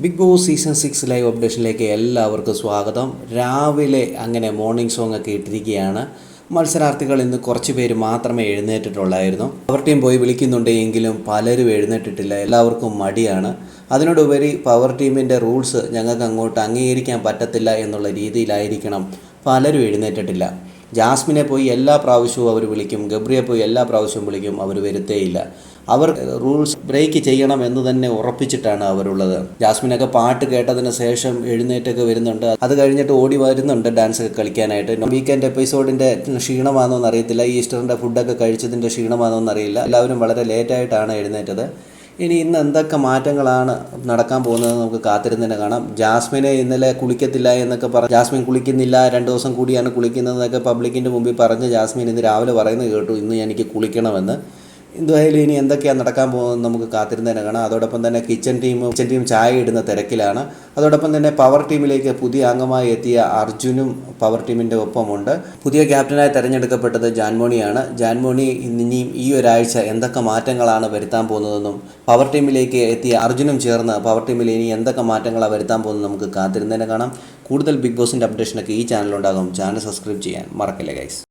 Big boss season 6 live അപ്ഡേഷനിലേക്ക് എല്ലാവർക്കും സ്വാഗതം. രാവിലെ അങ്ങനെ മോർണിംഗ് സോങ് ഒക്കെ ഇട്ടിരിക്കുകയാണ്. മത്സരാർത്ഥികൾ ഇന്ന് കുറച്ച് പേര് മാത്രമേ എഴുന്നേറ്റിട്ടുള്ളായിരുന്നു. പവർ ടീം പോയി വിളിക്കുന്നുണ്ടെങ്കിലും പലരും എഴുന്നേറ്റിട്ടില്ല. എല്ലാവർക്കും മടിയാണ്. അതിനോടുപരി പവർ ടീമിൻ്റെ റൂൾസ് ഞങ്ങൾക്ക് അങ്ങോട്ട് അംഗീകരിക്കാൻ പറ്റത്തില്ല എന്നുള്ള രീതിയിലായിരിക്കണം പലരും എഴുന്നേറ്റിട്ടില്ല. ജാസ്മിനെ പോയി എല്ലാ പ്രാവശ്യവും അവർ വിളിക്കും, ഗബ്രിയെ പോയി എല്ലാ പ്രാവശ്യവും വിളിക്കും, അവർ വരുത്തേയില്ല. അവർ റൂൾസ് ബ്രേക്ക് ചെയ്യണം എന്ന് തന്നെ ഉറപ്പിച്ചിട്ടാണ് അവരുള്ളത്. ജാസ്മിനൊക്കെ പാട്ട് കേട്ടതിന് ശേഷം എഴുന്നേറ്റൊക്കെ വരുന്നുണ്ട്. അത് കഴിഞ്ഞിട്ട് ഓടി വരുന്നുണ്ട് ഡാൻസ് ഒക്കെ കളിക്കാനായിട്ട്. വീക്കെൻഡ് എപ്പിസോഡിൻ്റെ ക്ഷീണമാണോ എന്നറിയത്തില്ല, ഈസ്റ്ററിൻ്റെ ഫുഡൊക്കെ കഴിച്ചതിൻ്റെ ക്ഷീണമാണോ എന്നറിയില്ല. എല്ലാവരും വളരെ ലേറ്റായിട്ടാണ് എഴുന്നേറ്റത്. ഇനി ഇന്ന് എന്തൊക്കെ മാറ്റങ്ങളാണ് നടക്കാൻ പോകുന്നത് നമുക്ക് കാത്തിരുന്ന് കാണാം. ജാസ്മിനെ ഇന്നലെ കുളിക്കത്തില്ല എന്നൊക്കെ പറഞ്ഞ് ജാസ്മിൻ കുളിക്കുന്നില്ല, 2 ദിവസം കൂടിയാണ് കുളിക്കുന്നതെന്നൊക്കെ പബ്ലിക്കിൻ്റെ മുമ്പിൽ പറഞ്ഞ് ജാസ്മിൻ ഇന്ന് രാവിലെ പറയുന്നത് കേട്ടു, ഇന്ന് എനിക്ക് കുളിക്കണമെന്ന്. എന്തായാലും ഇനി എന്തൊക്കെയാണ് നടക്കാൻ പോകുന്നത് നമുക്ക് കാത്തിരുന്ന് കാണാം. അതോടൊപ്പം തന്നെ കിച്ചൺ ടീം ചായ ഇടുന്ന തിരക്കിലാണ്. അതോടൊപ്പം തന്നെ പവർ ടീമിലേക്ക് പുതിയ അംഗമായി എത്തിയ അർജുനും പവർ ടീമിൻ്റെ ഒപ്പമുണ്ട്. പുതിയ ക്യാപ്റ്റനായി തിരഞ്ഞെടുക്കപ്പെട്ടത് ജാൻമോണിയാണ്. ജാൻമോണി ഇനിയും ഈ ഒരാഴ്ച എന്തൊക്കെ മാറ്റങ്ങളാണ് വരുത്താൻ പോകുന്നതെന്നും പവർ ടീമിലേക്ക് എത്തിയ അർജുനും ചേർന്ന് പവർ ടീമിൽ ഇനി എന്തൊക്കെ മാറ്റങ്ങളാണ് വരുത്താൻ പോകുന്നത് നമുക്ക് കാത്തിരുന്ന് കാണാം. കൂടുതൽ ബിഗ് ബോസിൻ്റെ അപ്ഡേഷനൊക്കെ ഈ ചാനലുണ്ടാകും. ചാനൽ സബ്സ്ക്രൈബ് ചെയ്യാൻ മറക്കല്ലേ ഗൈസ്.